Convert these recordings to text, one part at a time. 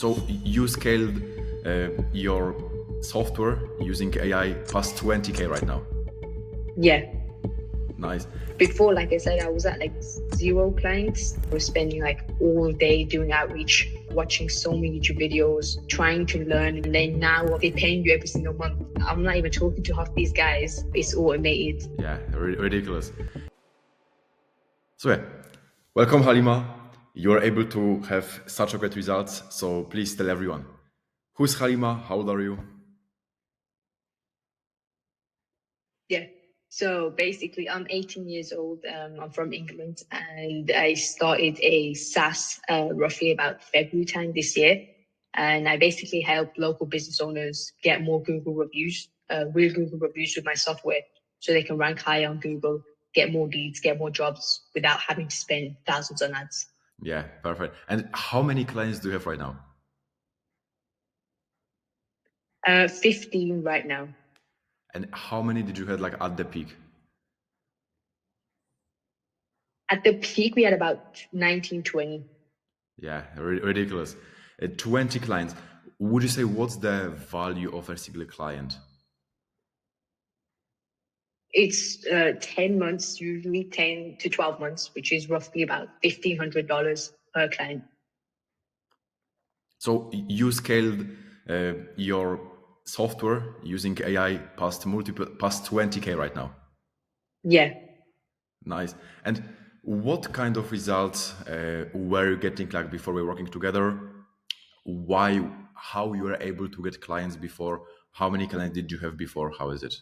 So you scaled your software using AI past 20K right now. Yeah. Nice. Before, like I said, I was at like 0 clients. I was spending like all day doing outreach, watching so many YouTube videos, trying to learn. And then now they're paying you every single month. I'm not even talking to half these guys. It's automated. Yeah, ridiculous. So yeah, welcome Haleemah. You are able to have such a great results. So please tell everyone. Who's Haleemah? How old are you? Yeah. So basically, I'm 18 years old. I'm from England, and I started a SaaS roughly about February time this year. And I basically help local business owners get more Google reviews, real Google reviews with my software, so they can rank higher on Google, get more leads, get more jobs without having to spend thousands on ads. Yeah, perfect. And how many clients do you have right now? 15 right now. And how many did you have like at the peak? At the peak, we had about 19, 20. Yeah, ridiculous. 20 clients. Would you say what's the value of a single client? It's 10 months, usually 10 to 12 months, which is roughly about $1,500 per client. So you scaled your software using AI past 20K right now. Yeah. Nice. And what kind of results were you getting like before we were working together? Why, how you were able to get clients before? How many clients did you have before? How is it?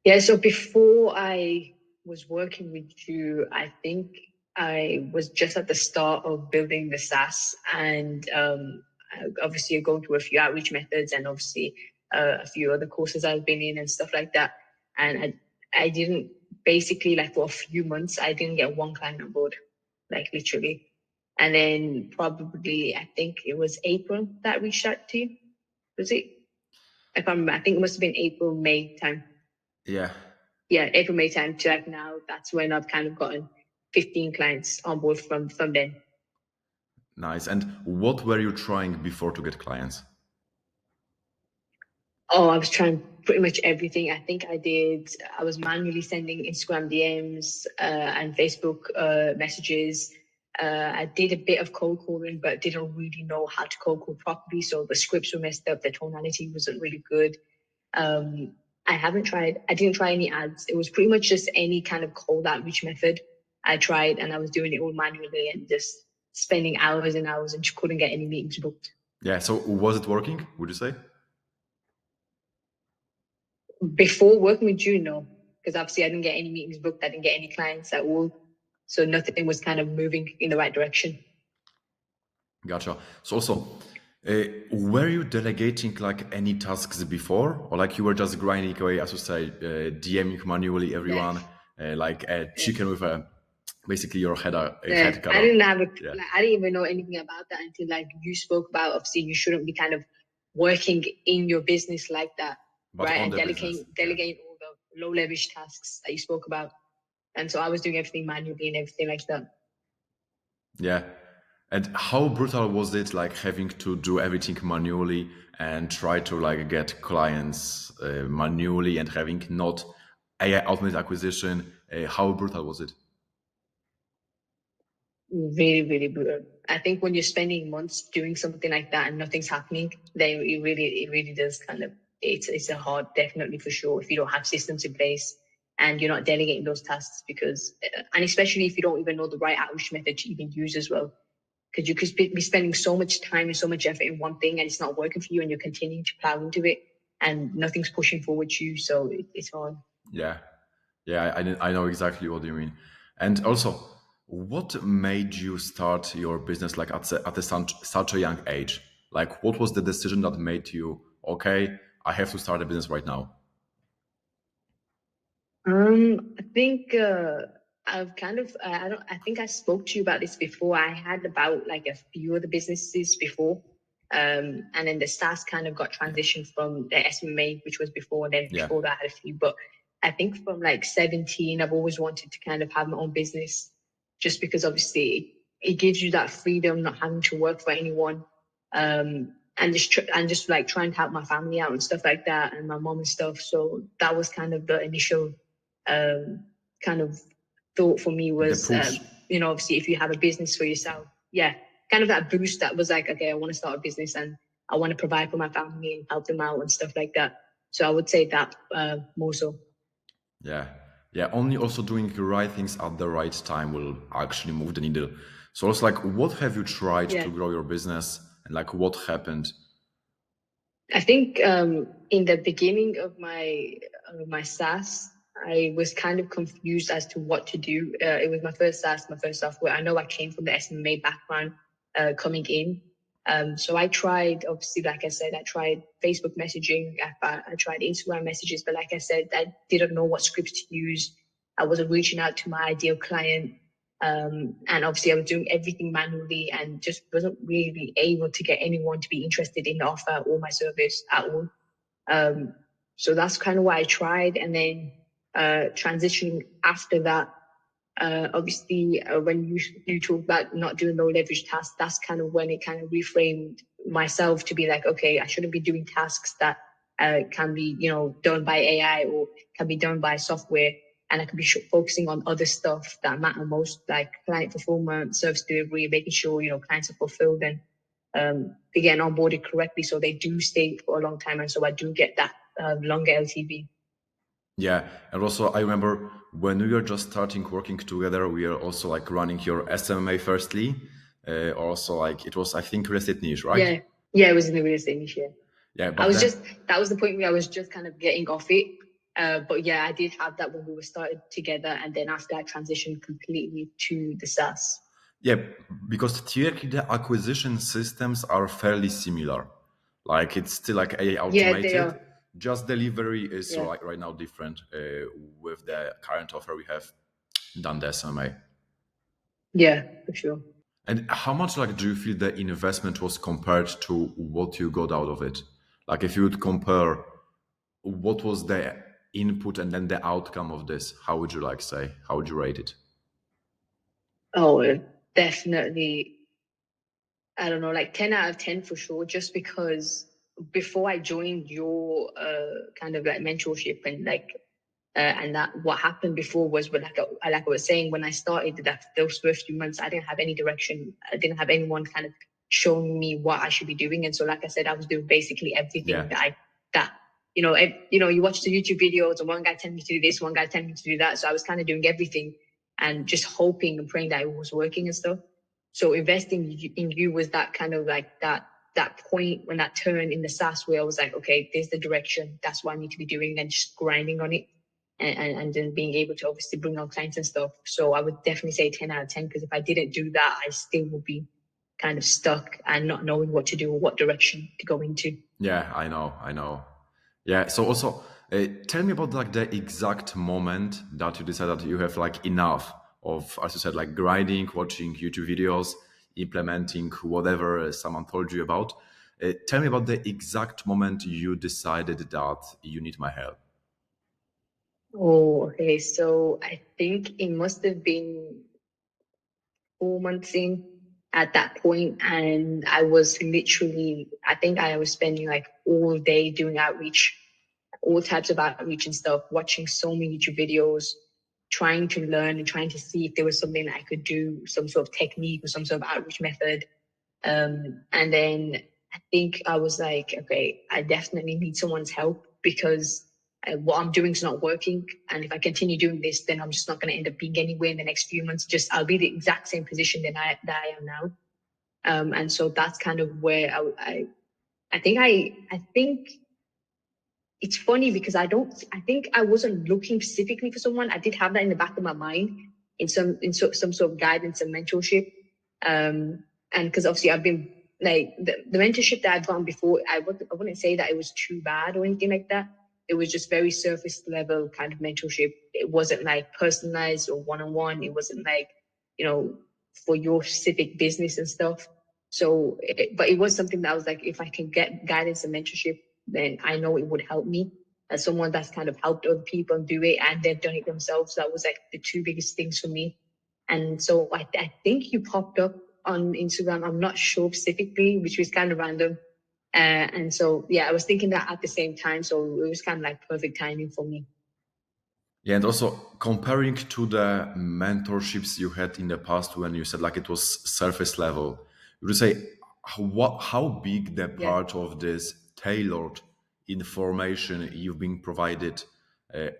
Yeah. So before I was working with you, I think I was just at the start of building the SaaS, and obviously going through a few outreach methods and obviously a few other courses I've been in and stuff like that. And I didn't basically, like, for a few months, I didn't get one client on board, like literally. And then probably, I think it was April that reached out to you. Was it? If I remember, I think it must have been April, May time. Yeah. Yeah, April, May time to like now. That's when I've kind of gotten 15 clients on board from then. Nice. And what were you trying before to get clients? Oh, I was trying pretty much everything. I was manually sending Instagram DMs and Facebook messages. I did a bit of cold calling, but didn't really know how to cold call properly. So the scripts were messed up. The tonality wasn't really good. I didn't try any ads. It was pretty much just any kind of cold outreach method I tried, and I was doing it all manually and just spending hours and hours and just couldn't get any meetings booked. Yeah. So was it working, would you say? Before working with you, no, because obviously I didn't get any meetings booked. I didn't get any clients at all. So nothing was kind of moving in the right direction. Gotcha. So also, were you delegating like any tasks before, or like you were just grinding away, as you say, DMing manually everyone, like a chicken with a basically your head head cut I off? didn't have Yeah. I didn't even know anything about that until like you spoke about. Obviously, you shouldn't be kind of working in your business like that, But right? on And the business. delegating all the low leverage tasks that you spoke about. And so I was doing everything manually and everything like that. Yeah. And how brutal was it, like having to do everything manually and try to like get clients manually and having not AI automated acquisition? How brutal was it? Really, really brutal. I think when you're spending months doing something like that and nothing's happening, then it really does kind of, it's a hard, definitely for sure, if you don't have systems in place and you're not delegating those tasks because, and especially if you don't even know the right outreach method to even use as well, because you could be spending so much time and so much effort in one thing and it's not working for you and you're continuing to plow into it and nothing's pushing forward to you. So it's hard. Yeah. Yeah, I know exactly what you mean. And also, what made you start your business like such a young age? Like, what was the decision that made you, okay, I have to start a business right now? I think I've kind of I think I spoke to you about this before. I had about like a few other businesses before, and then the SaaS kind of got transitioned from the SMMA, which was before, and then Yeah. before that I had a few. But I think from like 17, I've always wanted to kind of have my own business, just because obviously it gives you that freedom, not having to work for anyone. and just like trying to help my family out and stuff like that, and my mom and stuff. So that was kind of the initial kind of thought for me The was, push. obviously if you have a business for yourself, kind of that boost that was like, okay, I want to start a business and I want to provide for my family and help them out and stuff like that. So I would say that more so. Yeah. Yeah. Only also doing the right things at the right time will actually move the needle. So it's like, what have you tried Yeah. to grow your business and like what happened? I think in the beginning of my SaaS, I was kind of confused as to what to do. It was my first SaaS, my first software. I know I came from the SMMA background coming in. So I tried, obviously, like I said, I tried Facebook messaging, I tried Instagram messages, but like I said, I didn't know what scripts to use. I wasn't reaching out to my ideal client. And obviously I was doing everything manually and just wasn't really able to get anyone to be interested in the offer or my service at all. So that's kind of what I tried. And then transitioning after that, obviously when you talk about not doing low leverage tasks, that's kind of when it kind of reframed myself to be like, okay, I shouldn't be doing tasks that can be, done by AI or can be done by software. And I could be focusing on other stuff that matter most, like client fulfillment, service delivery, making sure, clients are fulfilled and they get onboarded correctly so they do stay for a long time. And so I do get that longer LTV. Yeah. And also I remember when we were just starting working together, we are also like running your SMMA firstly. Also like it was, I think, real estate niche, right? Yeah. Yeah, it was in the real estate niche. Yeah. Yeah. But then, That was the point where I was just kind of getting off it. But yeah, I did have that when we were started together. And then after I transitioned completely to the SaaS. yeah, because theoretically the acquisition systems are fairly similar. Like it's still like AI Yeah, they automated. are. Just delivery is Yeah. right now different with the current offer we have done the SMA. Yeah, for sure. And how much like do you feel the investment was compared to what you got out of it? Like if you would compare what was the input and then the outcome of this, how would you like say? How would you rate it? Oh, definitely. I don't know, like 10 out of 10 for sure, just because before I joined your kind of like mentorship and that what happened before was like I was saying, when I started those first few months, I didn't have any direction. I didn't have anyone kind of showing me what I should be doing. And so, like I said, I was doing basically everything Yeah. you watch the YouTube videos and one guy telling me to do this, one guy telling me to do that. So I was kind of doing everything and just hoping and praying that it was working and stuff. So investing in you was that kind of like that point when that turn in the SaaS where I was like, okay, there's the direction. That's what I need to be doing and just grinding on it and then being able to obviously bring on clients and stuff. So I would definitely say 10 out of 10 because if I didn't do that, I still would be kind of stuck and not knowing what to do or what direction to go into. Yeah, I know. Yeah. So also, tell me about like the exact moment that you decided that you have like enough of, as you said, like grinding, watching YouTube videos, implementing whatever someone told you about. Tell me about the exact moment you decided that you need my help. Oh, okay. So I think it must have been 4 months in at that point, and I was literally, I think I was spending like all day doing outreach, all types of outreach and stuff, watching so many YouTube videos, trying to learn and trying to see if there was something that I could do, some sort of technique or some sort of outreach method. And then I think I was like, okay, I definitely need someone's help because what I'm doing is not working. And if I continue doing this, then I'm just not going to end up being anywhere in the next few months. Just I'll be the exact same position that I am now. And so that's kind of where I think it's funny because I think I wasn't looking specifically for someone. I did have that in the back of my mind in some sort of guidance and mentorship. And because obviously I've been like the mentorship that I've gotten before, I wouldn't say that it was too bad or anything like that. It was just very surface level kind of mentorship. It wasn't like personalized or one-on-one. It wasn't like, for your specific business and stuff. So, but it was something that I was like, if I can get guidance and mentorship, then I know it would help me as someone that's kind of helped other people do it and they've done it themselves. That was like the two biggest things for me. And so I think you popped up on Instagram. I'm not sure specifically, which was kind of random. And so, yeah, I was thinking that at the same time. So it was kind of like perfect timing for me. Yeah, and also comparing to the mentorships you had in the past when you said like it was surface level, would you say how big the Yeah. part of this tailored information you've been provided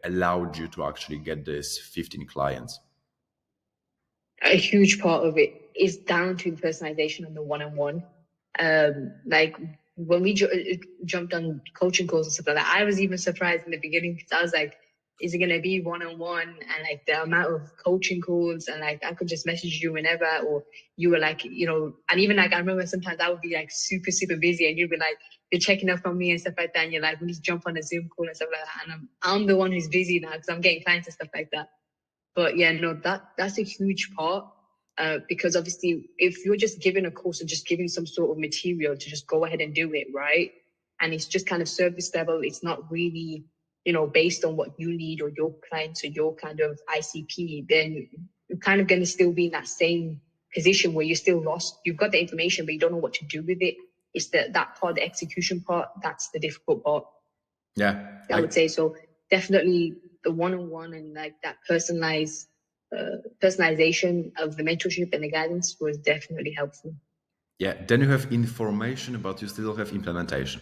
allowed you to actually get this 15 clients? A huge part of it is down to the personalization and the one-on-one. Like when we jumped on coaching calls and stuff like that, I was even surprised in the beginning because I was like, is it going to be one-on-one? And like the amount of coaching calls, and like I could just message you whenever, or you were like, and even like I remember sometimes I would be like super, super busy and you'd be like, you're checking up on me and stuff like that. And you're like, we need to jump on a Zoom call and stuff like that. And I'm the one who's busy now because I'm getting clients and stuff like that. But yeah, no, that's a huge part. Because obviously if you're just giving a course and just giving some sort of material to just go ahead and do it, right? And it's just kind of service level, it's not really, based on what you need or your clients or your kind of ICP, then you're kind of going to still be in that same position where you're still lost. You've got the information, but you don't know what to do with it. It's that part, the execution part, that's the difficult part. Yeah, I would say so. Definitely the one-on-one and like that personalization of the mentorship and the guidance was definitely helpful. yeah. Then you have information, but you still have implementation.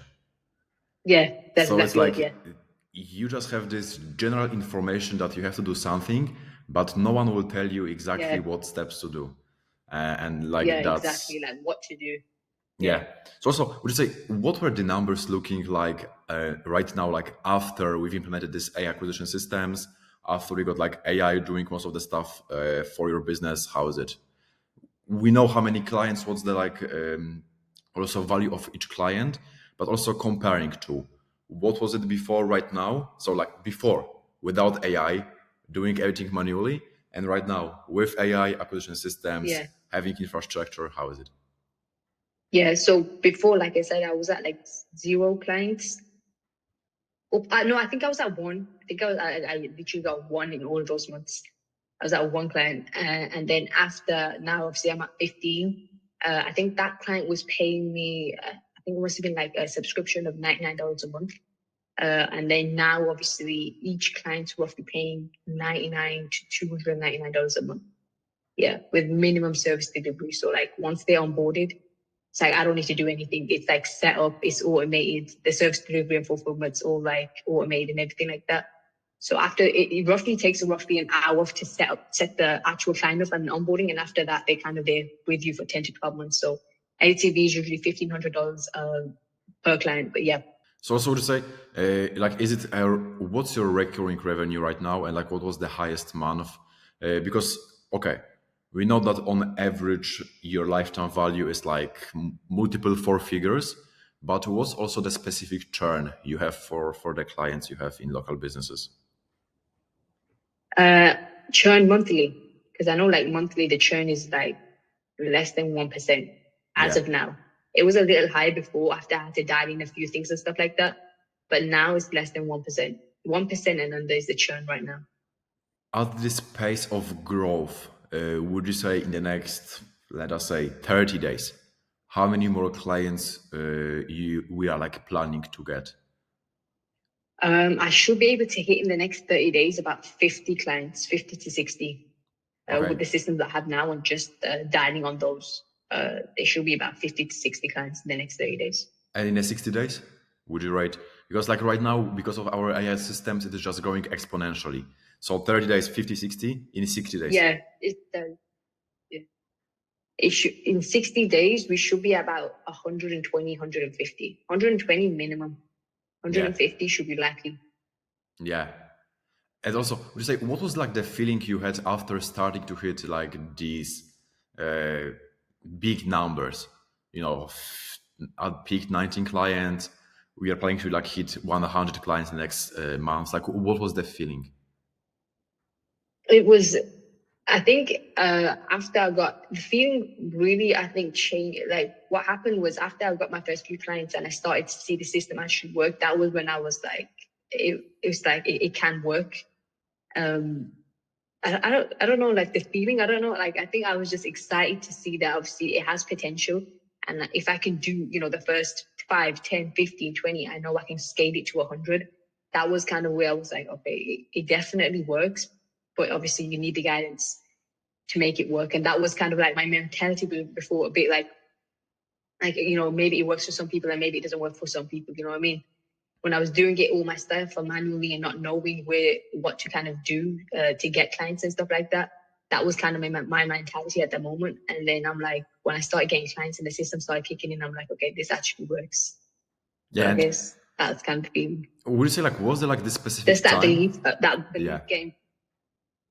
Yeah, that's So it's exactly it. like Yeah, you just have this general information that you have to do something, but no one will tell you exactly yeah, what steps to do. And like yeah, that's exactly. Like what to do. Yeah. yeah. So also, would you say what were the numbers looking like right now? Like after we've implemented this AI acquisition systems, after we got like AI doing most of the stuff for your business, how is it? We know how many clients, what's the like also value of each client, but also comparing to what was it before, right now. So like before, without AI, doing everything manually, and right now with AI acquisition systems, Yeah. having infrastructure, how is it? Yeah. So before, like I said, I was at like 0 clients. No, I think I was at 1. I think I literally got 1 in all of those months. I was at 1 client. And then after, now obviously I'm at 15. I think that client was paying me, I think it must have been like a subscription of $99 a month. And then now obviously each client's roughly paying $99 to $299 a month. Yeah, with minimum service delivery. So like once they're onboarded, it's like I don't need to do anything. It's like set up, it's automated. The service delivery and fulfillment's all like automated and everything like that. So after it roughly takes roughly an hour to set the actual client up and onboarding, and after that they're with you for 10 to 12 months. So LTV is usually $1,500 per client. But yeah. So to say, like, is it what's your recurring revenue right now, and like, what was the highest month? Because okay, we know that on average your lifetime value is like multiple 4 figures, but what's also the specific churn you have for the clients you have in local businesses? Churn monthly, because I know like monthly the churn is like less than 1% as Yeah. of now. It was a little high before after I had to dial in a few things and stuff like that, but now it's less than 1%. 1% and under is the churn right now. At this pace of growth, would you say in the next, let us say, 30 days, how many more clients we are like planning to get? I should be able to hit in the next 30 days about 50 clients, 50 to 60, Okay. with the systems that I have now and just dialing on those. There should be about 50 to 60 clients in the next 30 days. And in the 60 days, would you rate? Because like right now, because of our AI systems, it is just growing exponentially. So 30 days, 50, 60, in 60 days. Yeah, it does. Yeah. It should, in 60 days, we should be about 120, 150, 120 minimum. Yeah. 150 should be likely. Yeah. And also, would you say, what was like the feeling you had after starting to hit like these big numbers? You know, at peak 19 clients, we are planning to like hit 100 clients in the next months. Like, what was the feeling? It was, I think, after I got the feeling really, I think changed. Like what happened was after I got my first few clients and I started to see the system actually work, that was when I was like, it was like, it can work. I don't know, like the feeling, I don't know, like I think I was just excited to see that obviously it has potential. And if I can do, the first 5, 10, 15, 20, I know I can scale it to 100. That was kind of where I was like, okay, it definitely works, but obviously you need the guidance to make it work. And that was kind of like my mentality before, a bit like, maybe it works for some people and maybe it doesn't work for some people. You know what I mean? When I was doing it all my stuff manually and not knowing what to kind of do to get clients and stuff like that, that was kind of my mentality at the moment. And then I'm like, when I started getting clients and the system started kicking in, I'm like, okay, this actually works. So Yeah, I and guess that's kind of been would you say like was there like this just specific that time? belief Yeah. game.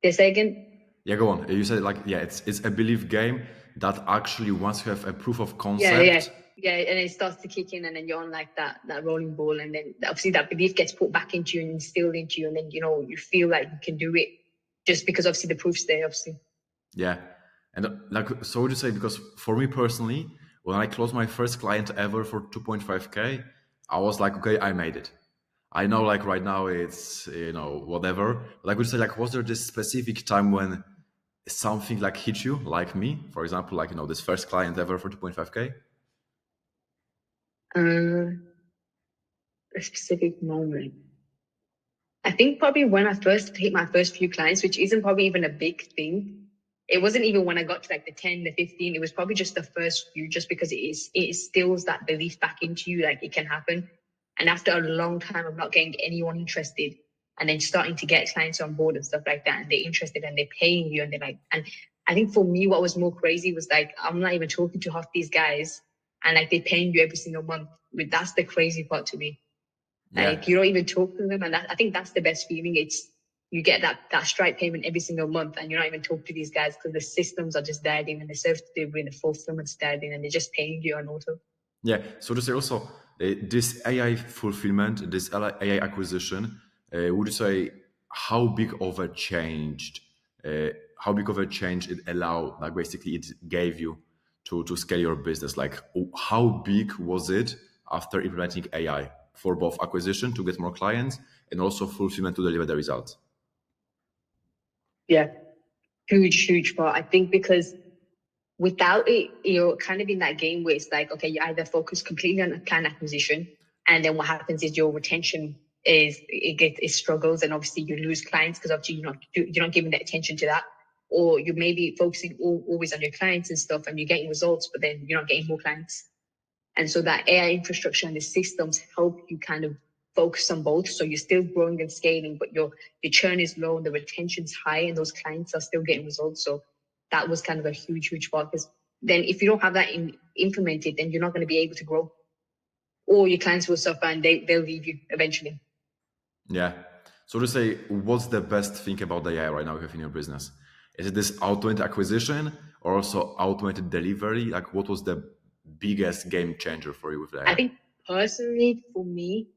They say again. Yeah, go on. You said like yeah, it's a belief game that actually once you have a proof of Yeah, concept. and it starts to kick in, and then you're on like that rolling ball, and then obviously that belief gets put back into you and instilled into you, and then you feel like you can do it just because obviously the proof's there, obviously. Yeah, and like so would you say, because for me personally, when I closed my first client ever for 2.5K, I was like, okay, I made it. I know like right now it's whatever. But I would say like was there this specific time when something like hit you, like me, for example, like this first client ever for 2.5K? A specific moment. I think probably when I first hit my first few clients, which isn't probably even a big thing. It wasn't even when I got to like the 10, the 15. It was probably just the first few, just because it instills that belief back into you, like it can happen. And after a long time of not getting anyone interested, and then starting to get clients on board and stuff like that, and they're interested and they're paying you, and they're like, and I think for me, what was more crazy was like, I'm not even talking to half these guys, and like they're paying you every single month. That's the crazy part to me. Yeah. Like you don't even talk to them, and I think that's the best feeling. It's you get that Stripe payment every single month, and you're not even talking to these guys because the systems are just dialed in, and the service delivery and the fulfillment's dialed in, and they're just paying you on auto. Yeah. So to say also, this AI fulfillment, this AI acquisition, would you say how big of a change, how big of a change it allowed, like basically it gave you to scale your business? Like how big was it after implementing AI for both acquisition to get more clients and also fulfillment to deliver the results? Yeah, huge part. I think because without it, you're kind of in that game where it's like, okay, you either focus completely on client acquisition, and then what happens is your retention it struggles, and obviously you lose clients because obviously you're not giving the attention to that, or you may be focusing always on your clients and stuff, and you're getting results, but then you're not getting more clients. And so that AI infrastructure and the systems help you kind of focus on both. So you're still growing and scaling, but your churn is low and the retention's high, and those clients are still getting results. So that was kind of a huge part, because then if you don't have that implemented, then you're not going to be able to grow, or your clients will suffer and they'll leave you eventually. Yeah. So to say, what's the best thing about the AI right now you have in your business? Is it this automated acquisition or also automated delivery? Like what was the biggest game changer for you with the I AI? think personally for me,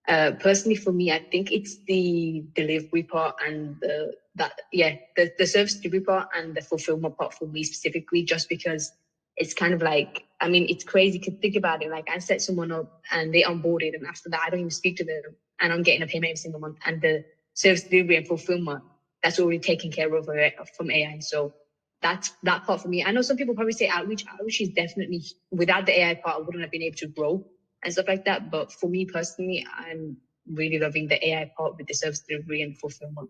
I think it's the delivery part and the service delivery part and the fulfillment part for me specifically, just because it's kind of like, I mean, it's crazy to think about it. Like I set someone up and they onboarded, and after that, I don't even speak to them, and I'm getting a payment every single month. And the service delivery and fulfillment, that's already taken care of from AI. So that's that part for me. I know some people probably say outreach. Outreach is definitely, without the AI part, I wouldn't have been able to grow and stuff like that. But for me personally, I'm really loving the AI part with the service delivery and fulfillment.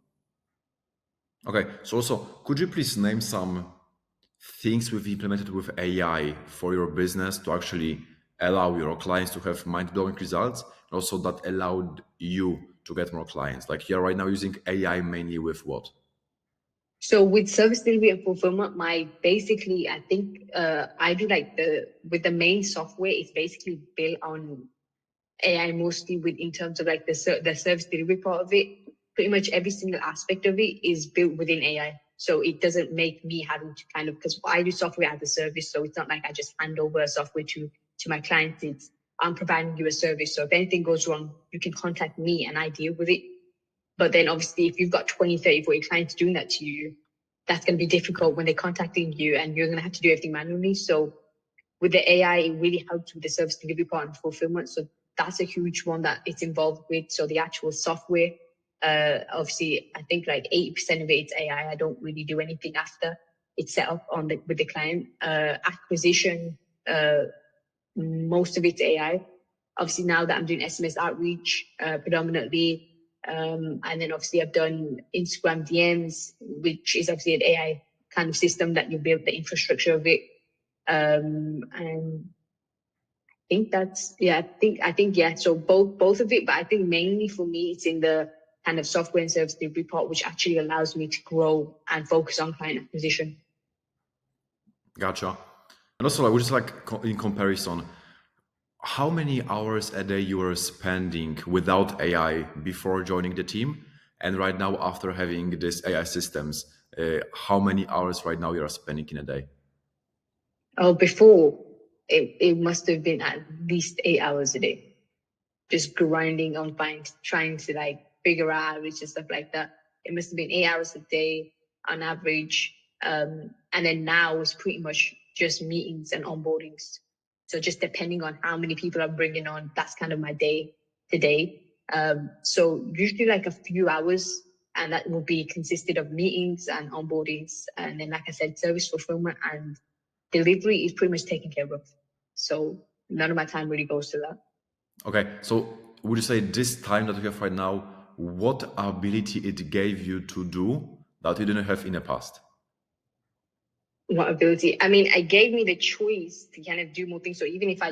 Okay. So also, could you please name some things we've implemented with AI for your business to actually allow your clients to have mind-blowing results, and also that allowed you to get more clients? Like you're right now using AI mainly with what? So with service delivery and fulfillment, I think I do like with the main software, it's basically built on AI mostly with in terms of like the service delivery part of it. Pretty much every single aspect of it is built within AI. So it doesn't make me having to kind of, because I do software as a service. So it's not like I just hand over a software to my clients. It's I'm providing you a service. So if anything goes wrong, you can contact me and I deal with it. But then obviously if you've got 20, 30, 40 clients doing that to you, that's going to be difficult when they're contacting you and you're going to have to do everything manually. So with the AI, it really helps with the service delivery part and fulfillment. So that's a huge one that it's involved with. So the actual software, Obviously, I think like 80% of it is AI. I don't really do anything after it's set up with the client. Acquisition, most of it's AI. Obviously, now that I'm doing SMS outreach predominantly, and then obviously I've done Instagram DMs, which is obviously an AI kind of system that you build the infrastructure of it. And I think that's I think yeah. So both of it, but I think mainly for me it's in the kind of software and service delivery part, which actually allows me to grow and focus on client acquisition. Gotcha. And also, like, just like in comparison, how many hours a day you were spending without AI before joining the team, and right now after having this AI systems, how many hours right now you are spending in a day? Oh, before it must have been at least 8 hours a day, just grinding on trying to like figure out outreach and stuff like that. It must have been 8 hours a day on average. And then now it's pretty much just meetings and onboardings. So just depending on how many people I'm bringing on, that's kind of my day to day. So usually like a few hours, and that will be consisted of meetings and onboardings. And then, like I said, service fulfillment and delivery is pretty much taken care of. So none of my time really goes to that. Okay, so would you say this time that you have right now, what ability it gave you to do that you didn't have in the past? What ability? I mean, it gave me the choice to kind of do more things. So even if I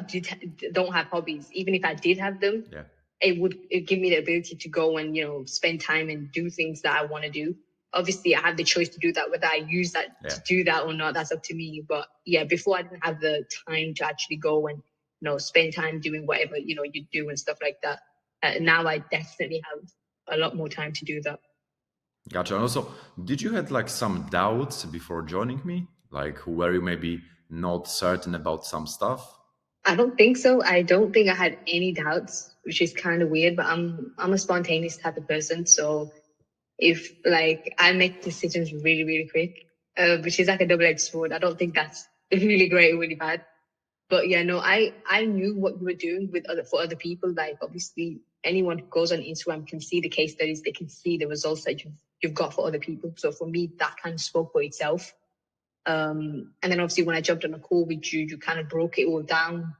don't have hobbies, even if I did have them, Yeah. it give me the ability to go and spend time and do things that I want to do. Obviously, I have the choice to do that. Whether I use that to do that or not, that's up to me. But yeah, before I didn't have the time to actually go and spend time doing whatever you do and stuff like that. Now I definitely have a lot more time to do that. Gotcha. And also, did you had like some doubts before joining me? Like, were you maybe not certain about some stuff? I don't think so. I don't think I had any doubts, which is kind of weird, but I'm a spontaneous type of person. So if like I make decisions really, really quick, which is like a double-edged sword. I don't think that's really great or really bad. But yeah, no, I knew what you were doing for other people. Like obviously anyone who goes on Instagram can see the case studies, they can see the results that you've got for other people. So for me, that kind of spoke for itself. And then obviously when I jumped on a call with you, you kind of broke it all down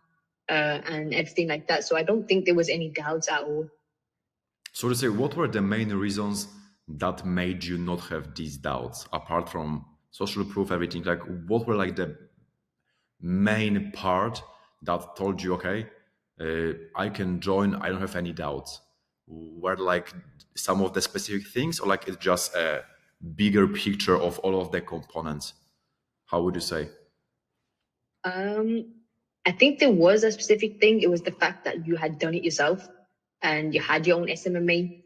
and everything like that. So I don't think there was any doubts at all. So to say, what were the main reasons that made you not have these doubts, apart from social proof, everything? Like, what were like the main part that told you, okay, I can join, I don't have any doubts? Were like some of the specific things, or like it's just a bigger picture of all of the components? How would you say? I think there was a specific thing. It was the fact that you had done it yourself and you had your own SMMA.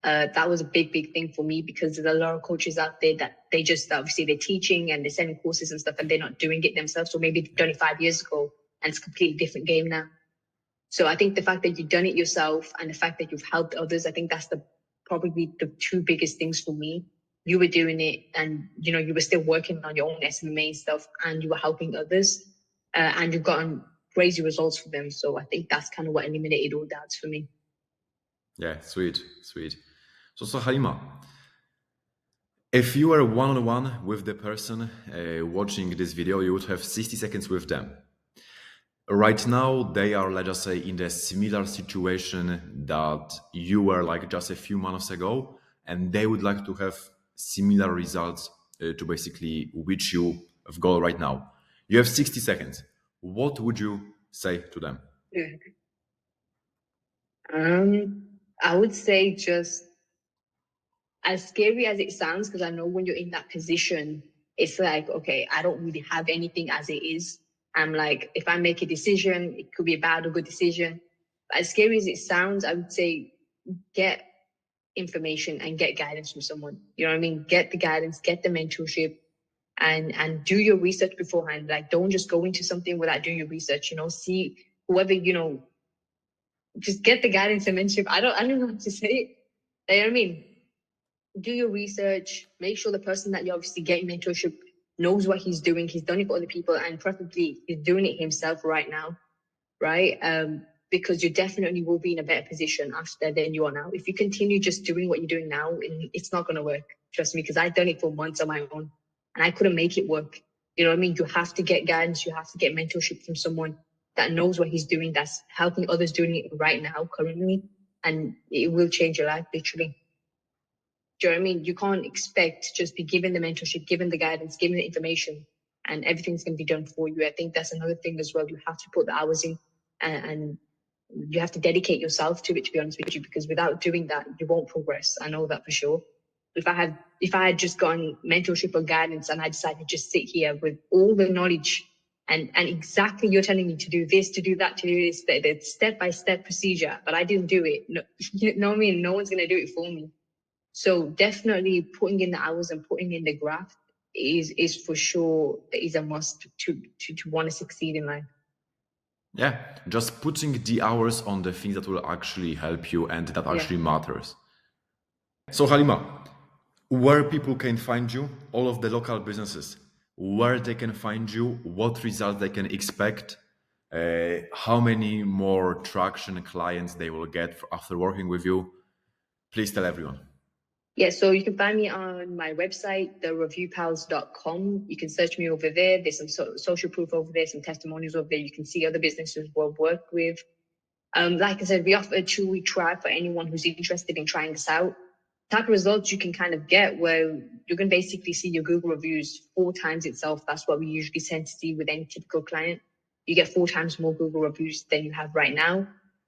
That was a big thing for me because there's a lot of coaches out there that they just obviously they're teaching and they're sending courses and stuff and they're not doing it themselves. So maybe they've done it 5 years ago and it's a completely different game now. So I think the fact that you've done it yourself and the fact that you've helped others, I think that's probably the two biggest things for me. You were doing it and you were still working on your own SMMA stuff and you were helping others and you've gotten crazy results for them. So I think that's kind of what eliminated all doubts for me. Yeah, sweet. So Haleemah, if you were one-on-one with the person watching this video, you would have 60 seconds with them. Right now, they are, let's just say, in the similar situation that you were like just a few months ago, and they would like to have similar results to basically which you have got right now. You have 60 seconds. What would you say to them? I would say just as scary as it sounds, because I know when you're in that position, it's like, okay, I don't really have anything as it is. I'm like, if I make a decision, it could be a bad or good decision. But as scary as it sounds, I would say get information and get guidance from someone. You know what I mean? Get the guidance, get the mentorship, and do your research beforehand. Like, don't just go into something without doing your research. See whoever just get the guidance and mentorship. I don't know how to say it. You know what I mean? Do your research, make sure the person that you're obviously getting mentorship knows what he's doing. He's done it for other people and preferably he's doing it himself right now, right? because you definitely will be in a better position after than you are now. If you continue just doing what you're doing now, it's not going to work. Trust me, because I've done it for months on my own and I couldn't make it work. You know what I mean? You have to get guidance. You have to get mentorship from someone that knows what he's doing, that's helping others doing it right now, currently, and it will change your life, literally. Do you know what I mean? You can't expect just be given the mentorship, given the guidance, given the information, and everything's going to be done for you. I think that's another thing as well. You have to put the hours in, and you have to dedicate yourself to it, to be honest with you, because without doing that, you won't progress. I know that for sure. If I had just gotten mentorship or guidance and I decided to just sit here with all the knowledge and exactly you're telling me to do this, to do that, to do this, the step-by-step procedure, but I didn't do it. No, you know what I mean? No one's going to do it for me. So definitely putting in the hours and putting in the graft is for sure is a must to want to succeed in life. Yeah, just putting the hours on the things that will actually help you and that actually matters. So Haleemah, where people can find you, all of the local businesses, where they can find you, what results they can expect, how many more traction clients they will get after working with you. Please tell everyone. Yeah, so you can find me on my website, thereviewpals.com. You can search me over there. There's some social proof over there, some testimonials over there. You can see other businesses we've worked with. Like I said, we offer a 2-week trial for anyone who's interested in trying this out. Type of results you can kind of get where you can basically see your Google reviews 4 times itself. That's what we usually tend to see with any typical client. You get 4 times more Google reviews than you have right now.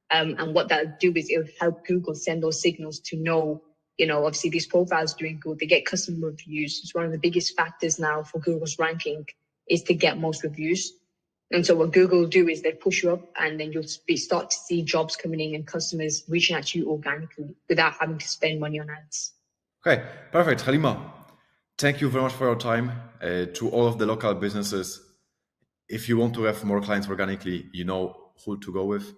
And what that'll do is it'll help Google send those signals to know, you know, obviously these profiles doing good. They get customer reviews. It's one of the biggest factors now for Google's ranking is to get most reviews. And so what Google will do is they push you up and then you'll start to see jobs coming in and customers reaching out to you organically without having to spend money on ads. Okay, perfect. Haleemah, thank you very much for your time. To all of the local businesses, if you want to have more clients organically, you know who to go with.